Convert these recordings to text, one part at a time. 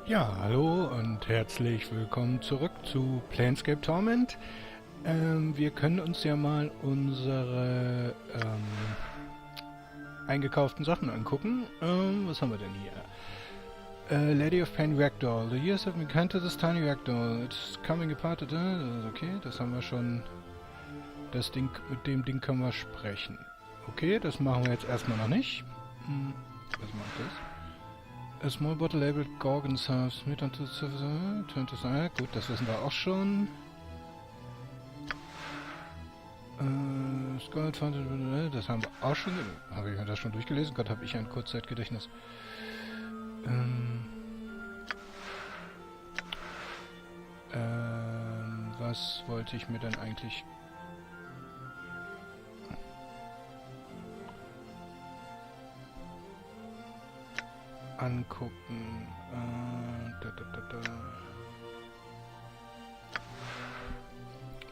Ja, hallo und herzlich willkommen zurück zu Planescape Torment. Wir können uns ja mal unsere eingekauften Sachen angucken. Was haben wir denn hier? Lady of Pain Ragdoll. The years have been kind to this tiny Ragdoll. It's coming apart. Okay, das haben wir schon. Das Ding, mit dem Ding können wir sprechen. Okay, das machen wir jetzt erstmal noch nicht. Was macht das? A small bottle labeled Gorgon's House. Turn to gut, das wissen wir auch schon. Das haben wir auch schon. Habe ich mir das schon durchgelesen? Gott, habe ich ein Kurzzeitgedächtnis. Was wollte ich mir dann eigentlich angucken?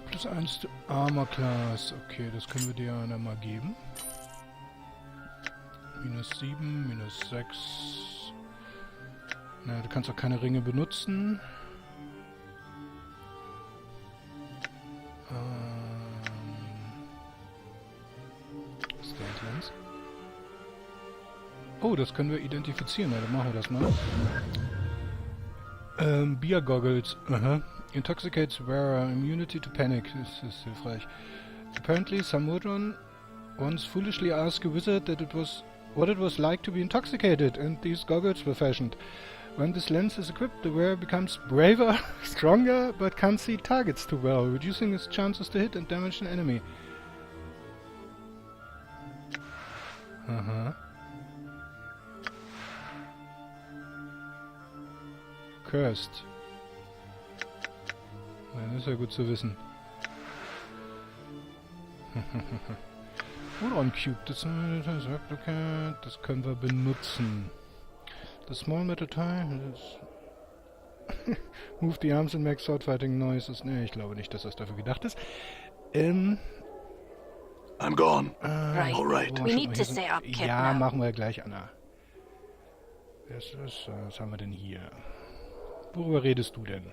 Plus 1 Armor Class. Okay, das können wir dir ja dann mal geben. Minus 7, minus 6. Na, du kannst auch keine Ringe benutzen. Statements. Oh, das können wir identifizieren. Ja, dann machen wir das mal. Beer Goggles. Intoxicates wearer. Immunity to panic. Das ist hilfreich. Apparently, someone once foolishly asked a wizard that what it was like to be intoxicated, and these goggles were fashioned. When this lens is equipped, the wearer becomes braver, stronger, but can't see targets too well, reducing his chances to hit and damage an enemy. Cursed. Ja, das ist ja gut zu wissen. Uron Cube, das können wir benutzen. The small metal tile. Move the arms and make sword fighting noises. Ne, ich glaube nicht, dass das dafür gedacht ist. I'm gone. Right. All right. We need to stay up, kid. Ja, machen wir gleich, Anna. Was haben wir denn hier? Worüber redest du denn?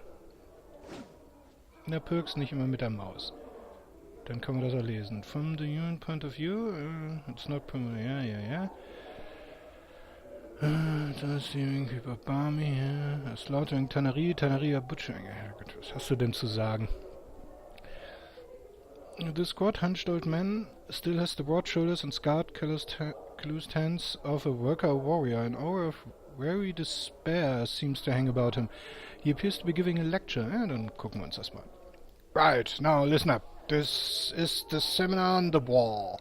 Na, Pirx nicht immer mit der Maus. Dann können wir das auch lesen. From the human point of view, it's not permanent. Ja. Seeming people balmy, slaughtering Tanneria butchering. Ja, gut, was hast du denn zu sagen? The squat, hunched old man still has the broad shoulders and scarred, calloused hands of a worker or warrior. An aura of weary despair seems to hang about him. He appears to be giving a lecture. Ja, dann gucken wir uns das mal. Right, now listen up. This is the seminar on the war.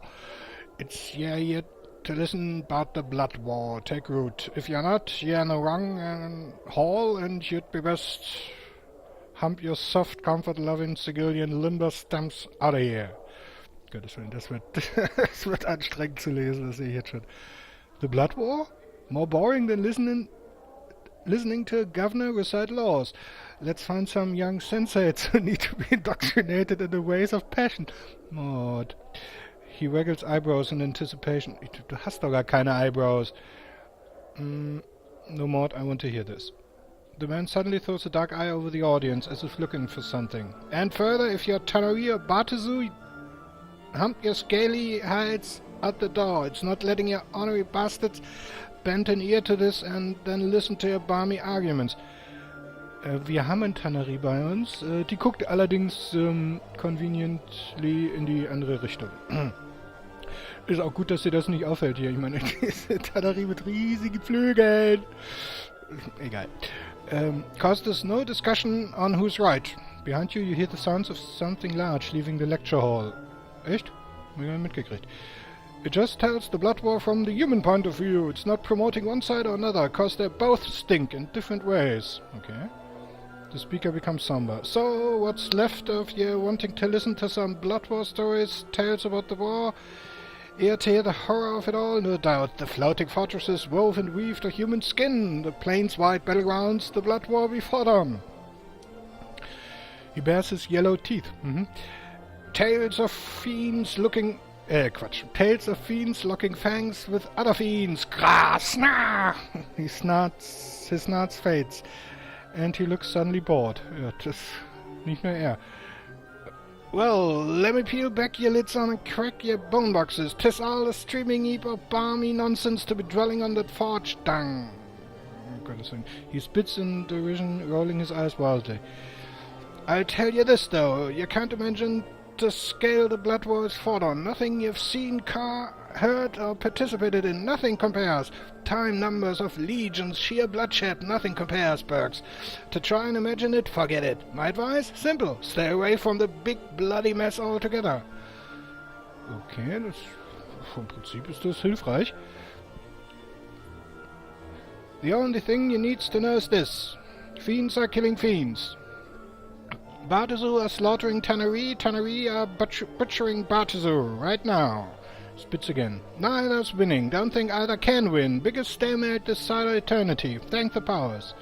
It's yet to listen about the blood war. Take root. If you're not, you're in the wrong hall, and you'd be best hump your soft, comfort-loving civilian limber stamps out of here. Gottes Willen, das wird anstrengend zu lesen, das sehe ich jetzt schon. The blood war? More boring than listening to a governor recite laws. Let's find some young sensates who need to be indoctrinated in the ways of passion. Maud. He waggles eyebrows in anticipation. Du hast doch gar keine eyebrows. No, Maud, I want to hear this. The man suddenly throws a dark eye over the audience as if looking for something. And further, if you're Tanneria or Bartizu, hump your scaly hides out the door. It's not letting your honorary bastards bend an ear to this and then listen to your balmy arguments. Wir haben eine Tannerie bei uns. Die guckt allerdings conveniently in die andere Richtung. Ist auch gut, dass dir das nicht auffällt hier. Ich meine, diese Tannerie mit riesigen Flügeln. Egal. Cause there's no discussion on who's right. Behind you hear the sounds of something large leaving the lecture hall. Echt? Hab ich mitgekriegt. It just tells the blood war from the human point of view. It's not promoting one side or another, cause they both stink in different ways. Okay. The speaker becomes somber. So, what's left of you wanting to listen to some blood war stories, tales about the war? Ear to hear the horror of it all? No doubt. The floating fortresses wove and weaved of human skin, the plains wide battlegrounds, the blood war before them. He bares his yellow teeth. Tales of fiends looking Quatsch. Tails of fiends locking fangs with other fiends. Gra, sna! His snarts fades. And he looks suddenly bored. Ja, das nicht nur er. Well, let me peel back your lids on and crack your bone boxes. 'Tis all a streaming heap of balmy nonsense to be dwelling on that forge dung. He spits in derision, rolling his eyes wildly. I'll tell you this, though. You can't imagine the scale the Blood War is fought on. Nothing you've seen, heard, or participated in. Nothing compares. Time, numbers of legions, sheer bloodshed. Nothing compares, Pirx. To try and imagine it, forget it. My advice? Simple. Stay away from the big bloody mess altogether. Okay, vom Prinzip ist das hilfreich. The only thing you need to know is this. Fiends are killing fiends. Bartizu are slaughtering Tanaree. Tanaree are butchering Bartizu right now. Spits again. Neither's winning. Don't think either can win. Biggest stalemate this side of eternity. Thank the powers.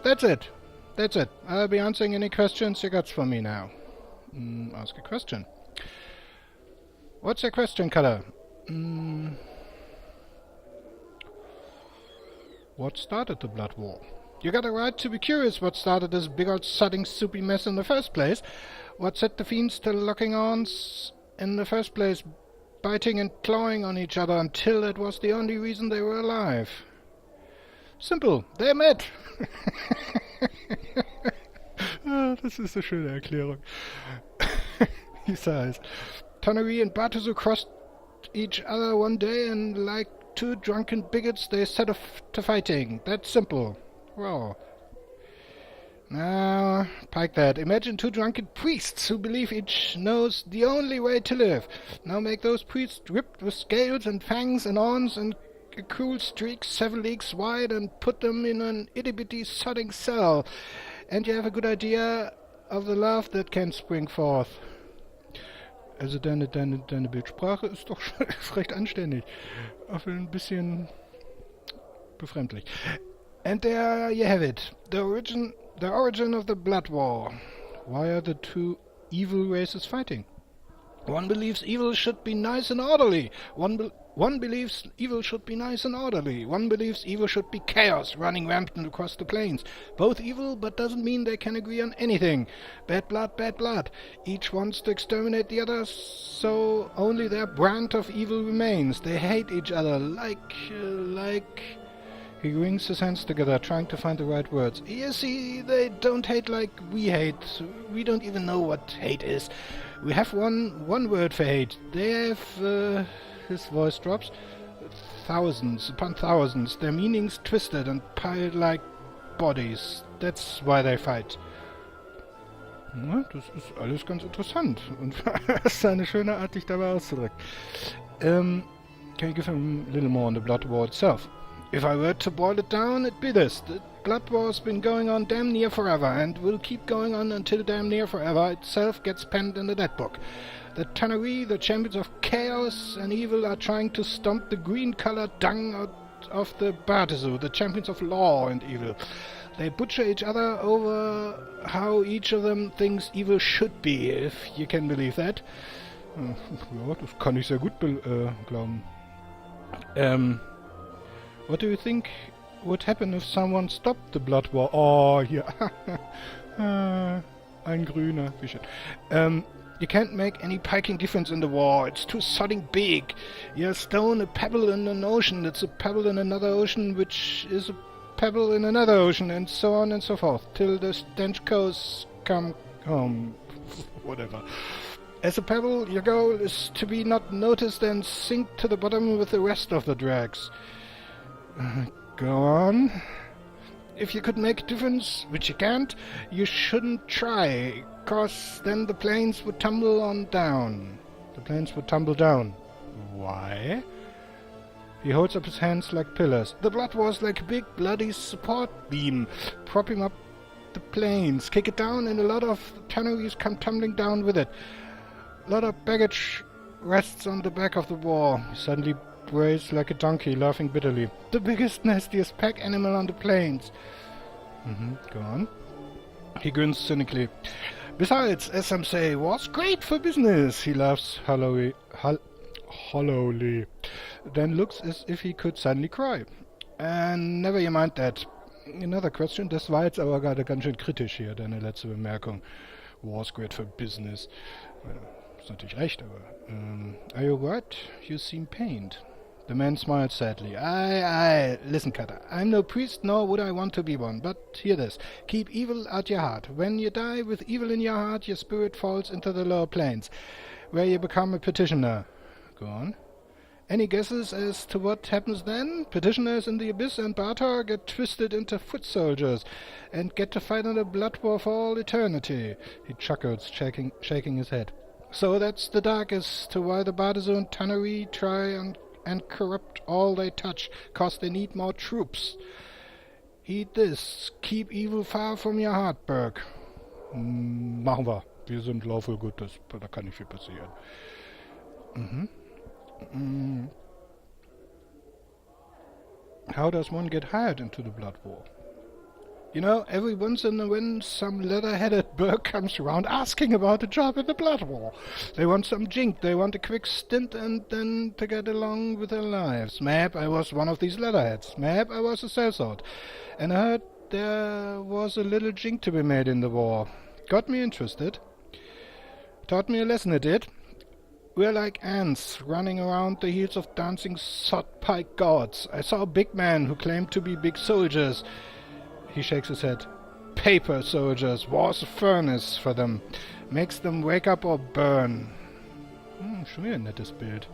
That's it. That's it. I'll be answering any questions you got for me now. Ask a question. What's your question, Color? What started the Blood War? You got a right to be curious what started this big old sodding soupy mess in the first place. What set the fiends to locking arms in the first place, biting and clawing on each other until it was the only reason they were alive. Simple, they met. Das ist eine schöne Erklärung. He sighs. Tanaree and Bartizu crossed each other one day and like two drunken bigots they set off to fighting. That's simple. Well, now, pike that. Imagine two drunken priests who believe each knows the only way to live. Now make those priests ripped with scales and fangs and horns and a cruel streak 7 leagues wide and put them in an itty-bitty sodding cell. And you have a good idea of the love that can spring forth. Also deine Bildsprache ist doch ist recht anständig. Auch ein bisschen befremdlich. And there you have it, the origin of the Blood War. Why are the two evil races fighting? One believes evil should be nice and orderly. One believes evil should be nice and orderly. One believes evil should be chaos, running rampant across the plains. Both evil, but doesn't mean they can agree on anything. Bad blood, bad blood. Each wants to exterminate the other, so only their brand of evil remains. They hate each other like... He wrings his hands together, trying to find the right words. You see, they don't hate like we hate. We don't even know what hate is. We have one word for hate. They have, his voice drops, thousands upon thousands. Their meanings twisted and piled like bodies. That's why they fight. Na, das ist alles ganz interessant. Und das ist eine schöne Art, dich dabei auszudrücken. Can you give him a little more on the Blood War itself? If I were to boil it down, it'd be this. The Blood War's been going on damn near forever, and will keep going on until damn near forever itself gets penned in the dead book. The Tanaree, the champions of chaos and evil, are trying to stomp the green-colored dung out of the Bartizu, the champions of law and evil. They butcher each other over how each of them thinks evil should be, if you can believe that. Ja, das kann ich sehr gut glauben. What do you think would happen if someone stopped the Blood War? Oh, hier. Ein Grüner. Wie schön. You can't make any piking difference in the war. It's too sodding big. You're a stone, a pebble in an ocean. It's a pebble in another ocean, which is a pebble in another ocean, and so on and so forth, till the stench cows come home. Whatever. As a pebble, your goal is to be not noticed and sink to the bottom with the rest of the drags. Go on. If you could make a difference, which you can't, you shouldn't try, cause then the planes would tumble on down. The planes would tumble down. Why? He holds up his hands like pillars. The Blood War's like a big bloody support beam, propping up the planes. Kick it down and a lot of Tanarees come tumbling down with it. A lot of baggage rests on the back of the war. He suddenly brays like a donkey, laughing bitterly. The biggest, nastiest pack animal on the plains. Go on. He grins cynically. Besides, as some say, war's great for business. He laughs hollowly, then looks as if he could suddenly cry. And never you mind that. Another question, das war jetzt aber gerade ganz schön kritisch hier, deine letzte Bemerkung. War's great for business. Ist natürlich recht, aber... are you what? You seem pained. The man smiled sadly. Aye, listen, Cutter. I'm no priest, nor would I want to be one, but hear this. Keep evil at your heart. When you die with evil in your heart, your spirit falls into the lower planes, where you become a petitioner. Go on. Any guesses as to what happens then? Petitioners in the abyss and Bartor get twisted into foot soldiers and get to fight in a blood war for all eternity. He chuckles, shaking his head. So that's the darkest to why the Bartizu and Tannery try and corrupt all they touch, 'cause they need more troops. Heed this. Keep evil far from your heart, Burke. Machen wir. Wir sind lawful good. Da kann nicht viel passieren. How does one get hired into the blood war? You know, every once in a while some leather-headed Burke comes around asking about a job in the blood war. They want some jink, they want a quick stint and then to get along with their lives. Maybe I was one of these leatherheads. Maybe I was a sellsword. And I heard there was a little jink to be made in the war. Got me interested. Taught me a lesson, it did. We're like ants, running around the heels of dancing sod-pike gods. I saw a big man who claimed to be big soldiers. He shakes his head. Paper soldiers. War's a furnace for them. Makes them wake up or burn. Schon wieder ein nettes Bild.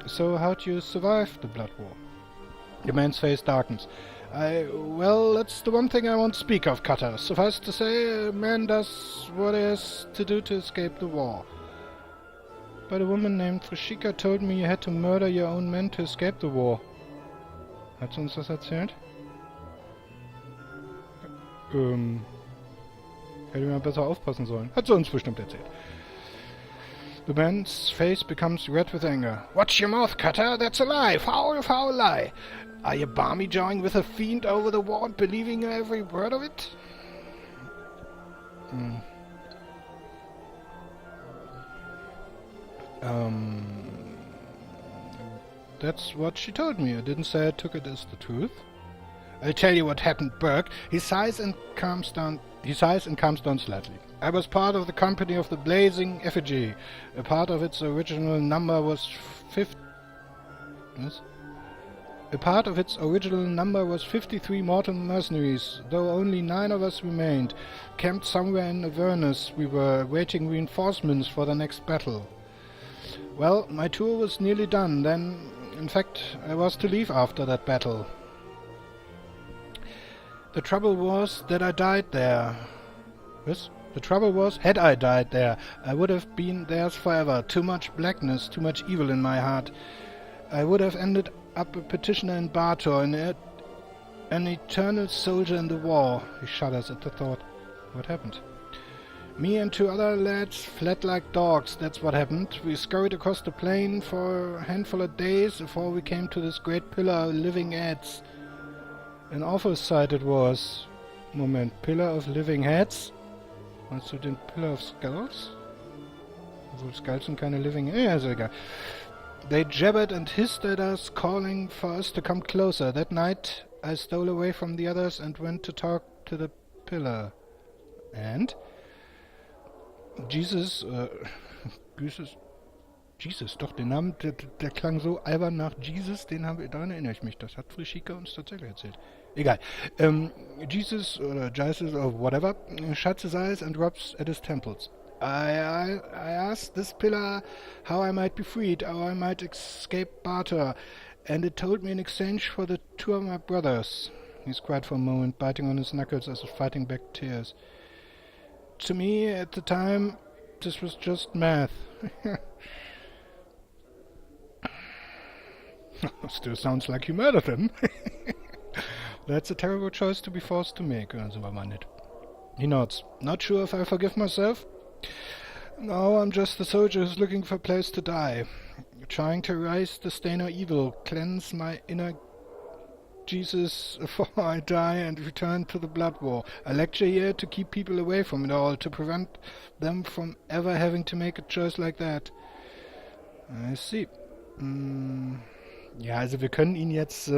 So how'd you survive the blood war? The man's face darkens. Well, that's the one thing I won't speak of, Cutter. Suffice to say, a man does what he has to do to escape the war. But a woman named Frishika told me you had to murder your own men to escape the war. Hat sie uns das erzählt? Hätte man besser aufpassen sollen. Hat sie uns bestimmt erzählt. The man's face becomes red with anger. Watch your mouth, Cutter! That's a lie! Foul, foul lie! Are you balmy jawing with a fiend over the wall, believing every word of it? That's what she told me. I didn't say I took it as the truth. I'll tell you what happened, Burke. He sighs and calms down slightly. I was part of the company of the Blazing Effigy. A part of its original number was 53 mortal mercenaries, though only 9 of us remained. Camped somewhere in Avernus, we were awaiting reinforcements for the next battle. Well, my tour was nearly done then. In fact, I was to leave after that battle. The trouble was that I died there. Yes? The trouble was, had I died there, I would have been theirs forever. Too much blackness, too much evil in my heart. I would have ended up a petitioner in Bartor, an eternal soldier in the war. He shudders at the thought. What happened? Me and 2 other lads fled like dogs, that's what happened. We scurried across the plain for a handful of days before we came to this great pillar of living heads. An awful sight it was. Moment, pillar of living heads? Meinst du den Pillar of Skulls? Obwohl Skulls sind keine living... Ja, ist egal. They jabbered and hissed at us, calling for us to come closer. That night I stole away from the others and went to talk to the pillar. And? Jesus, doch, den Namen, der klang so albern nach Jesus, daran erinnere ich mich, das hat Frischika uns tatsächlich erzählt. Egal. Jesus, oder Jesus, or whatever, shuts his eyes and rubs at his temples. I asked this pillar how I might be freed, how I might escape Barter, and it told me in exchange for the 2 of my brothers. He's quiet for a moment, biting on his knuckles as if fighting back tears. To me, at the time, this was just math. Still sounds like you murdered him. That's a terrible choice to be forced to make, also war man nicht. He nods. Not sure if I forgive myself? No, I'm just a soldier who's looking for a place to die. Trying to erase the stain of evil, cleanse my inner Jesus before I die and return to the Blood War. I lecture here to keep people away from it all, to prevent them from ever having to make a choice like that. I see. Ja, also wir können ihn jetzt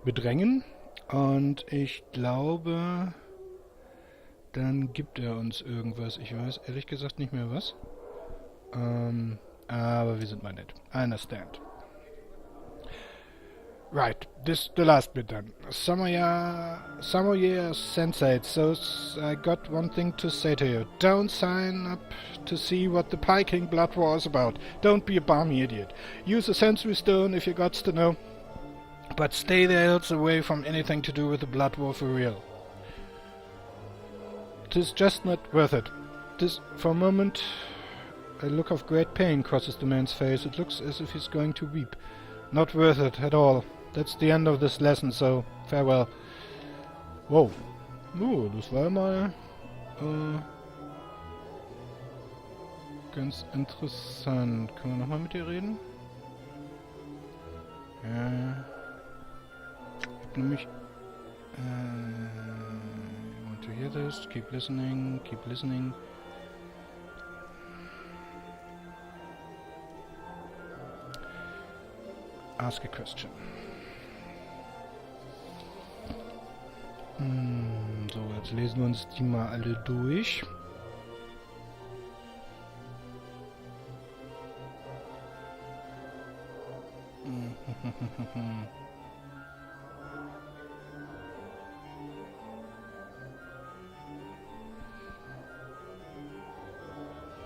bedrängen und ich glaube, dann gibt er uns irgendwas. Ich weiß ehrlich gesagt nicht mehr was. Aber wir sind mal nett. I understand. Right, this the last bit then. Samoya Sensei, so I got one thing to say to you. Don't sign up to see what the Piking Blood War is about. Don't be a balmy idiot. Use a sensory stone if you got to know. But stay the hells away from anything to do with the Blood War for real. Tis just not worth it. For a moment, a look of great pain crosses the man's face. It looks as if he's going to weep. Not worth it at all. That's the end of this lesson, so farewell. Wow. Das war mal ganz interessant. Können wir nochmal mit dir reden? Ja. Ich hab nämlich want to hear this, keep listening. Ask a question. So, jetzt lesen wir uns die mal alle durch.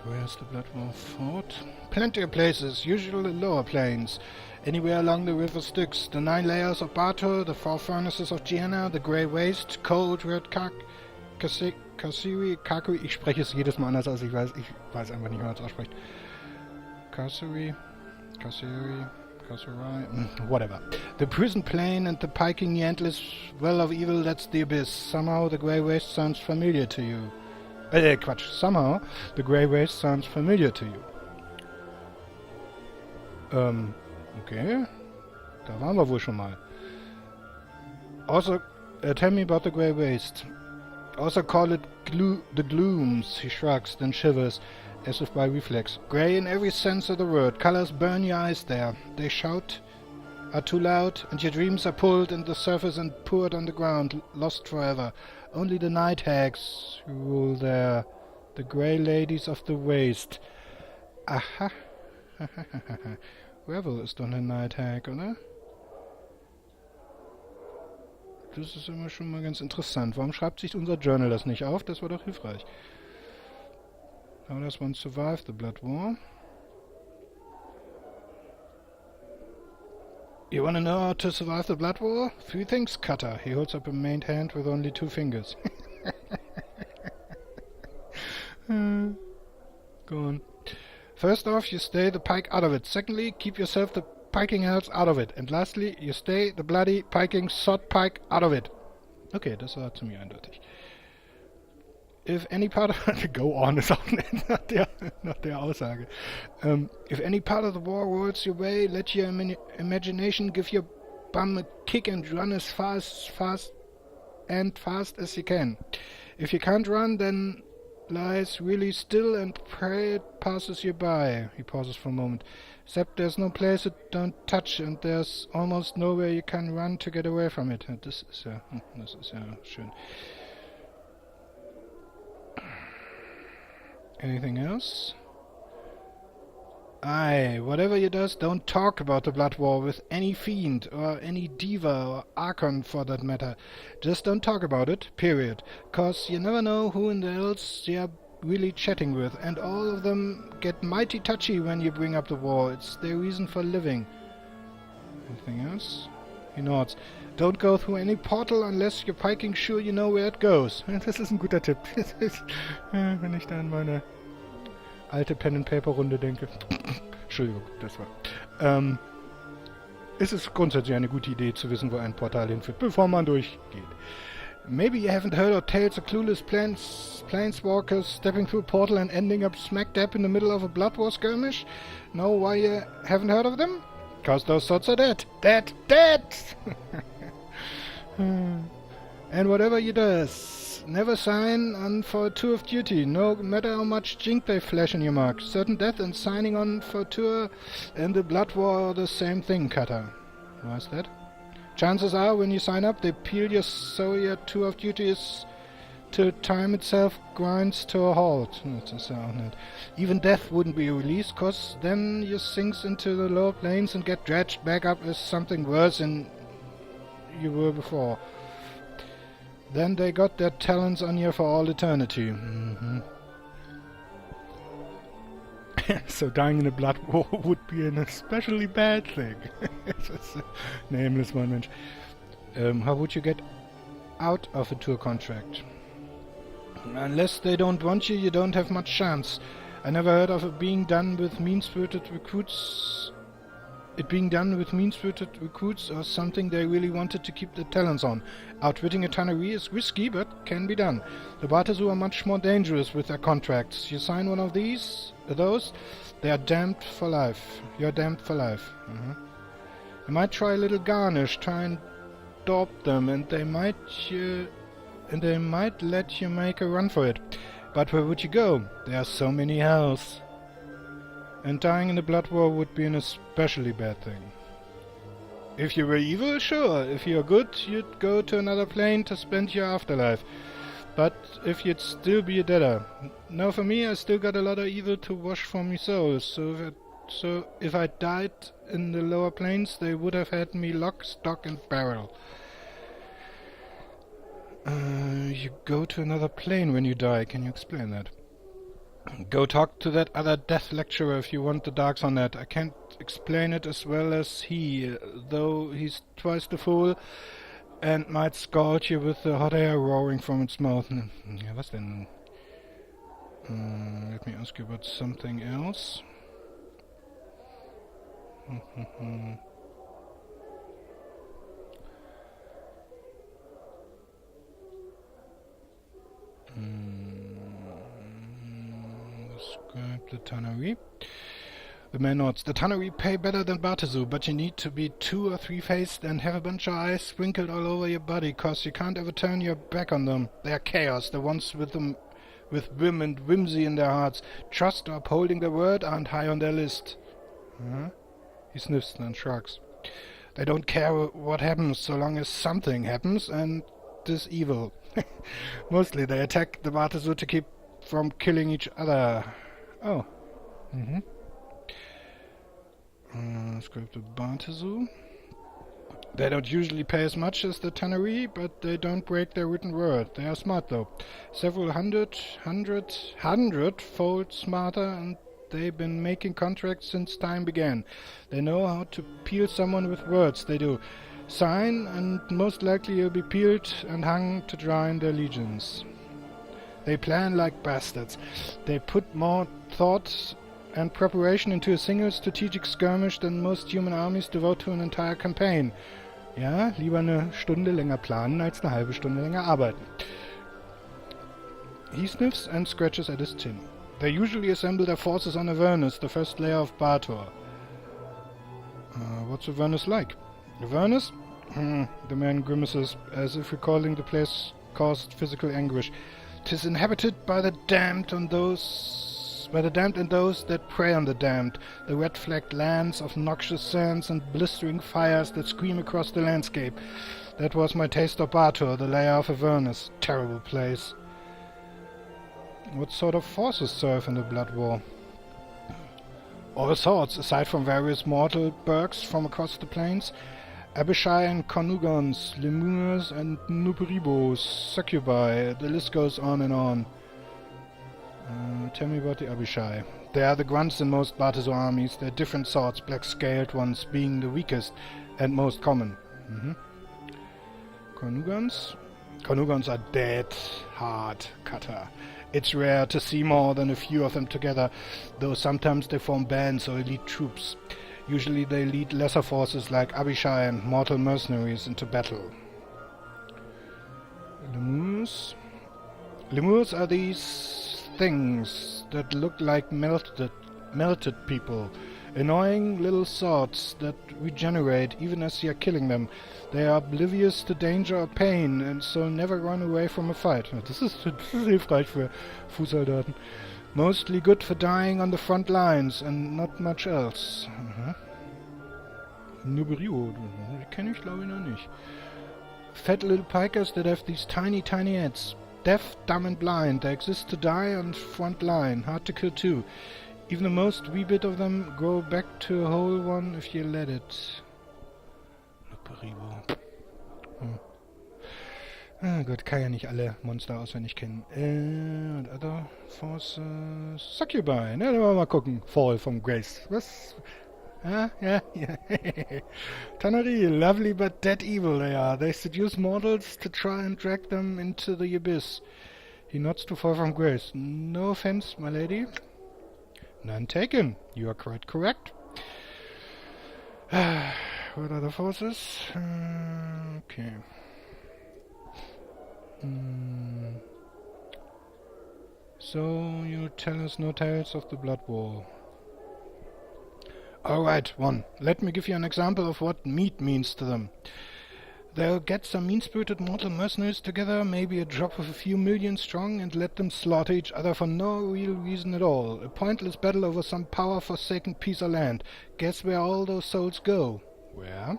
Where's the Blood War fought? Plenty of places, usually lower plains. Anywhere along the river Styx, the 9 layers of Bato, the 4 furnaces of Gienna, the Grey Waste, Cold, Red Kasiri, Kakui, ich spreche es jedes Mal anders, als ich weiß einfach nicht, wie man es ausspricht. Kasiri, whatever. The prison plain and the piking the endless well of evil, that's the abyss. Somehow the Grey Waste sounds familiar to you. Somehow the Grey Waste sounds familiar to you. Okay. Da waren wir wohl schon mal. Also, tell me about the Grey Waste. Also call it the glooms, he shrugs, then shivers, as if by reflex. Grey in every sense of the word. Colors burn your eyes there. They shout, are too loud, and your dreams are pulled in the surface and poured on the ground, lost forever. Only the night hags rule there. The Grey Ladies of the Waste. Aha. Revel ist doch eine Night Hag, oder? Das ist immer schon mal ganz interessant. Warum schreibt sich unser Journal das nicht auf? Das war doch hilfreich. How does one survive the Blood War? You wanna know how to survive the Blood War? 3 things, Cutter. He holds up a main hand with only 2 fingers. Go on. First off, you stay the pike out of it. Secondly, keep yourself the piking hells out of it. And lastly, you stay the bloody piking sod pike out of it. Okay, das war ziemlich eindeutig. If any part of... Go on ist auch nach der Aussage. If any part of the war rolls your way, let your imagination give your bum a kick and run as fast as you can. If you can't run, then lies really still and pray it passes you by. He pauses for a moment. Except there's no place it don't touch and there's almost nowhere you can run to get away from it. Das ist ja schön. Anything else? Aye, whatever you does, don't talk about the Blood War with any fiend, or any diva, or archon for that matter. Just don't talk about it, period. 'Cause you never know who in the hells you're really chatting with, and all of them get mighty touchy when you bring up the war. It's their reason for living. Anything else? He nods. Don't go through any portal unless you're piking sure you know where it goes. Das ist ein guter Tipp. Wenn ich da an meine alte Pen-and-Paper-Runde denke. Entschuldigung, das war... es ist grundsätzlich eine gute Idee zu wissen, wo ein Portal hinführt, bevor man durchgeht. Maybe you haven't heard of tales of clueless planeswalkers stepping through a portal and ending up smack dab in the middle of a Blood War skirmish? Know why you haven't heard of them? Because those swords are dead. Dead! And whatever you does, never sign on for a tour of duty, no matter how much jink they flash in your mark. Certain death and signing on for a tour and the Blood War are the same thing, Cutter. Why's that? Chances are, when you sign up, they peel you so your tour of duty is till time itself grinds to a halt. Even death wouldn't be released, cause then you sinks into the lower planes and get dredged back up as something worse than you were before. Then they got their talons on you for all eternity. So dying in a blood war would be an especially bad thing. It's a nameless one, Mensch. How would you get out of a tour contract? Unless they don't want you, you don't have much chance. I never heard of it being done with mean-spirited recruits. It being done with mean-spirited recruits or something they really wanted to keep their talents on. Outwitting a tannery is risky, but can be done. The Bartazu are much more dangerous with their contracts. You sign one of those, they are damned for life. You're damned for life. You might try a little garnish, try and daub them, and they might let you make a run for it. But where would you go? There are so many hells. And dying in the blood war would be an especially bad thing. If you were evil, sure. If you're good, you'd go to another plane to spend your afterlife. But if you'd still be a deader. Now for me, I still got a lot of evil to wash from my soul. So if I died in the lower planes, they would have had me lock, stock and barrel. You go to another plane when you die. Can you explain that? Go talk to that other death lecturer if you want the darks on that. I can't explain it as well as he, though he's twice the fool and might scald you with the hot air roaring from its mouth. Yeah, was denn? Let me ask you about something else. Describe the tannery. The man nods. The tannery pay better than Bartazu, but you need to be 2 or 3-faced and have a bunch of eyes sprinkled all over your body, cause you can't ever turn your back on them. They're chaos, the ones with whim and whimsy in their hearts. Trust or upholding their word aren't high on their list. He sniffs and shrugs. They don't care what happens so long as something happens, and this evil. Mostly they attack the Bartazu to keep from killing each other. Oh. Describe the Bartazu. They don't usually pay as much as the tannery, but they don't break their written word. They are smart though. Several hundred-fold smarter, and they've been making contracts since time began. They know how to peel someone with words, they do. Sign, and most likely you'll be peeled and hung to dry in their legions. They plan like bastards. They put more thought and preparation into a single strategic skirmish than most human armies devote to an entire campaign. Ja, lieber eine Stunde länger planen, als eine halbe Stunde länger arbeiten. He sniffs and scratches at his chin. They usually assemble their forces on Avernus, the first layer of Bator. What's Avernus like? Avernus? The man grimaces, as if recalling the place caused physical anguish. 'Tis inhabited by the damned and those that prey on the damned, the red-flagged lands of noxious sands and blistering fires that scream across the landscape. That was my taste of Bator, the lair of Avernus. Terrible place. What sort of forces serve in the Blood War? All sorts, aside from various mortal bergs from across the plains. Abishai and Conugons, Lemurs and Nubribos, Succubi, the list goes on and on. Tell me about the Abishai. They are the grunts in most Bartazu armies. They're different sorts, black-scaled ones being the weakest and most common. Conugons? Conugons are dead hard, Cutter. It's rare to see more than a few of them together, though sometimes they form bands or elite troops. Usually they lead lesser forces like Abishai and mortal mercenaries into battle. Lemurs? Lemurs are these things that look like melted people. Annoying little thoughts that regenerate even as you're killing them. They are oblivious to danger or pain and so never run away from a fight. Das ist hilfreich für Fußsoldaten. Mostly good for dying on the front lines and not much else. Nuberio, die kenne ich glaube ich noch nicht. Fat little pikers that have these tiny heads. Deaf, dumb and blind. They exist to die on front line. Hard to kill too. Even the most wee bit of them go back to a whole one if you let it. Nuberio. Gut, kann ja nicht alle Monster auswendig kennen. Und Other Forces... Succubi, ne? Mal gucken. Fall from Grace. Was? Ja. Tannery, lovely but dead evil they are. They seduce mortals to try and drag them into the abyss. He nods to Fall from Grace. No offense, my lady. None taken. You are quite correct. What are the forces? Okay. So, you tell us no tales of the Blood War. Alright, one. Let me give you an example of what meat means to them. They'll get some mean-spirited mortal mercenaries together, maybe a drop of a few million strong, and let them slaughter each other for no real reason at all. A pointless battle over some power-forsaken piece of land. Guess where all those souls go? Where?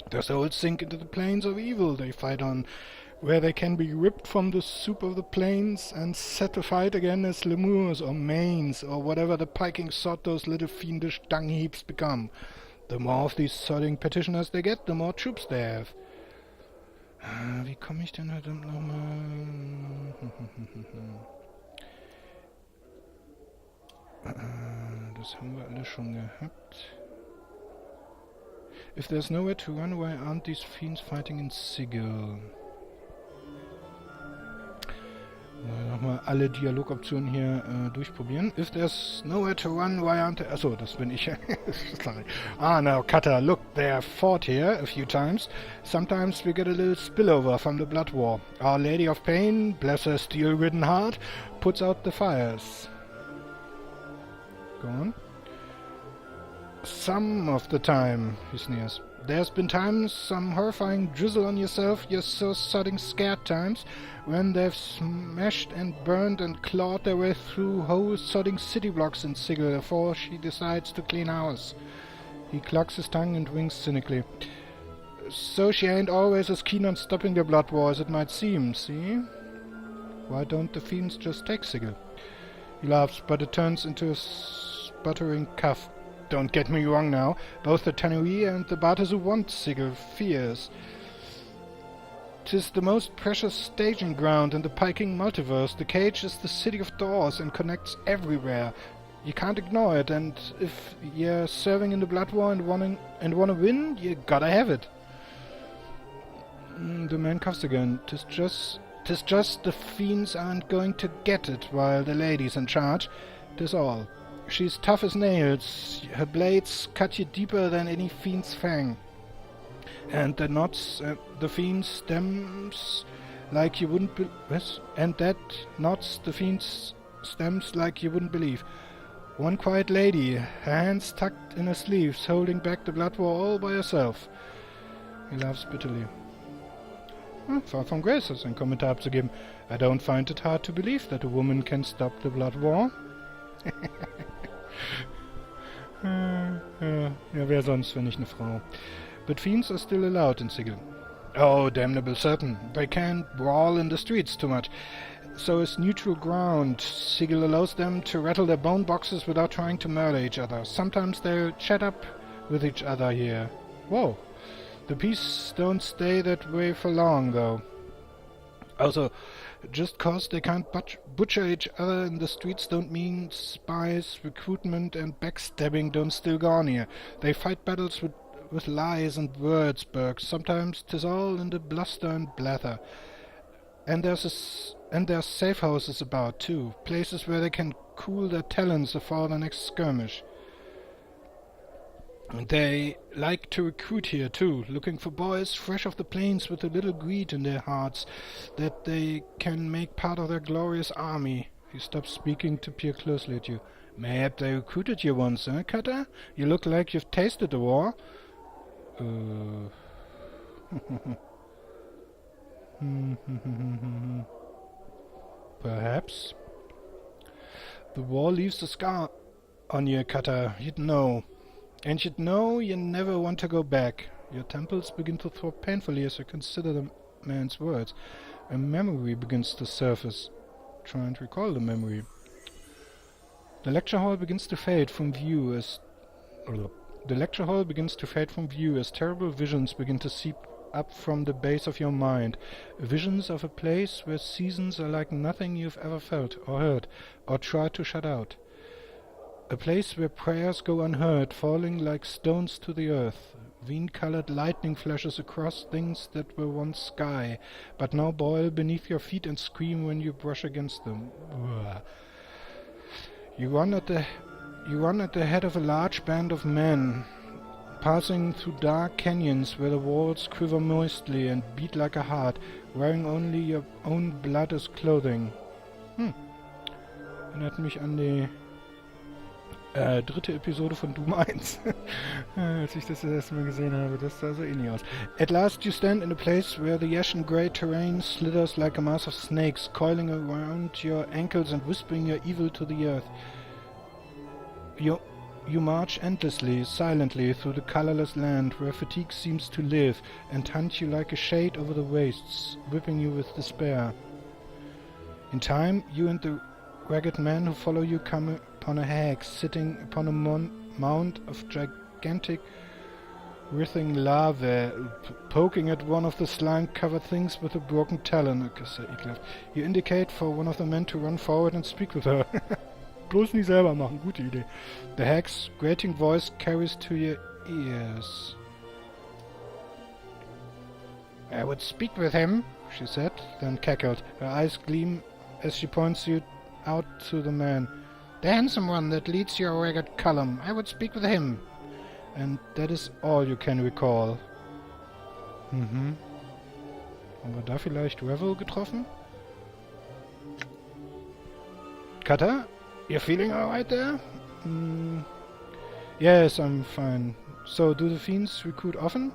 Their souls sink into the plains of evil they fight on, where they can be ripped from the soup of the plains and set to fight again as lemurs or manes or whatever the piking sod those little fiendish dung heaps become. The more of these sodding petitioners they get, the more troops they have. Wie komme ich denn verdammt nochmal? Das haben wir alle schon gehabt. If there's nowhere to run, why aren't these fiends fighting in Sigil? Nochmal alle Dialogoptionen hier durchprobieren. If there's nowhere to run, why aren't there... Achso, das bin ich. Sorry. Now, Cutter, look, they have fought here a few times. Sometimes we get a little spillover from the Blood War. Our Lady of Pain, bless her steel-ridden heart, puts out the fires. Go on. Some of the time, he sneers. There's been times, some horrifying drizzle on yourself, you're so sodding scared times, when they've smashed and burned and clawed their way through whole sodding city blocks in Sigil before she decides to clean house. He clucks his tongue and winks cynically. So she ain't always as keen on stopping the Blood War as it might seem, see? Why don't the fiends just take Sigil? He laughs, but it turns into a sputtering cough. Don't get me wrong now. Both the Tanui and the Batazu want Sigil fierce. 'Tis the most precious staging ground in the piking multiverse. The cage is the city of doors and connects everywhere. You can't ignore it, and if you're serving in the Blood War and wanna win, you gotta have it. The man coughs again. 'Tis just the fiends aren't going to get it while the lady's in charge. 'Tis all. She's tough as nails. Her blades cut you deeper than any fiend's fang. And that knots the fiend's stems like you wouldn't believe. One quiet lady, her hands tucked in her sleeves, holding back the Blood War all by herself. He laughs bitterly. Far from Grace has ein Kommentar abzugeben. I don't find it hard to believe that a woman can stop the Blood War. Ja, wer sonst, wenn nicht eine Frau. But fiends are still allowed in Sigil. Oh, damnable certain. They can't brawl in the streets too much. So as neutral ground, Sigil allows them to rattle their bone boxes without trying to murder each other. Sometimes they'll chat up with each other here. Whoa. The peace don't stay that way for long, though. Also, just cause they can't butcher each other in the streets don't mean spies, recruitment and backstabbing don't still go on here. They fight battles with lies and words, Burke. Sometimes 'tis all in the bluster and blather. And there's safe houses about, too. Places where they can cool their talents before the next skirmish. They like to recruit here too, looking for boys fresh off the plains with a little greed in their hearts that they can make part of their glorious army. He stops speaking to peer closely at you. Mayhap they recruited you once, huh, Cutter? You look like you've tasted the war. Perhaps. The war leaves a scar on you, Cutter. You'd know. And you'd know you never want to go back. Your temples begin to throb painfully as you consider the man's words. A memory begins to surface. Try and recall the memory. The lecture hall begins to fade from view as terrible visions begin to seep up from the base of your mind. Visions of a place where seasons are like nothing you've ever felt or heard or tried to shut out. A place where prayers go unheard, falling like stones to the earth. Vine-colored lightning flashes across things that were once sky, but now boil beneath your feet and scream when you brush against them. Ugh. You run at the head of a large band of men, passing through dark canyons where the walls quiver moistly and beat like a heart, wearing only your own blood as clothing. Erinnert mich an die dritte Episode von Doom 1, als ich das erste Mal gesehen habe. Das sah so ähnlich aus. At last you stand in a place where the ashen grey terrain slithers like a mass of snakes, coiling around your ankles and whispering your evil to the earth. You march endlessly, silently through the colorless land where fatigue seems to live and hunt you like a shade over the wastes, whipping you with despair. In time, you and the ragged men who follow you come upon a hag sitting upon a mound of gigantic writhing larvae, poking at one of the slime-covered things with a broken talon. You indicate for one of the men to run forward and speak with her. Bloß nicht selber machen, gute Idee. The hag's grating voice carries to your ears. I would speak with him, she said, then cackled. Her eyes gleam as she points you out to the man. The handsome one that leads your ragged column. I would speak with him. And that is all you can recall. Haben wir da vielleicht Revel getroffen? Cutter? You feeling alright there? Yes, I'm fine. So, do the fiends recruit often?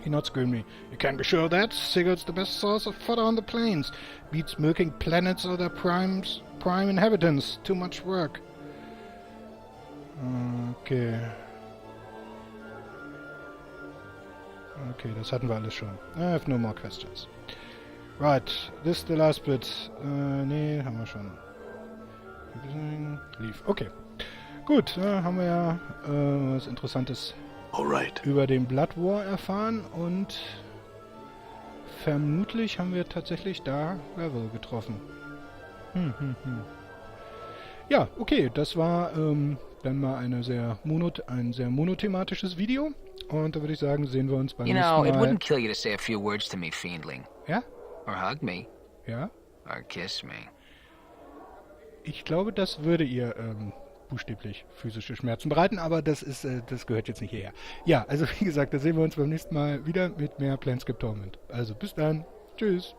He nods grimly. You can be sure of that. Sigurd's the best source of fodder on the plains. Beats milking planets or their prime inhabitants. Too much work. Okay. Okay, das hatten wir alles schon. I have no more questions. Right, this is the last bit. Nee, haben wir schon. Leave. Okay. Gut, haben wir ja was Interessantes über den Blood War erfahren und vermutlich haben wir tatsächlich da Revel getroffen. Ja, okay, das war dann mal ein sehr monothematisches Video und da würde ich sagen, sehen wir uns beim nächsten Mal. It wouldn't kill you to say a few words to me, Fiendling. Ja? Or hug me. Ja? Or kiss me. Ich glaube, das würde ihr buchstäblich physische Schmerzen bereiten, aber das gehört jetzt nicht hierher. Ja, also wie gesagt, da sehen wir uns beim nächsten Mal wieder mit mehr Planescape Torment. Also bis dann. Tschüss.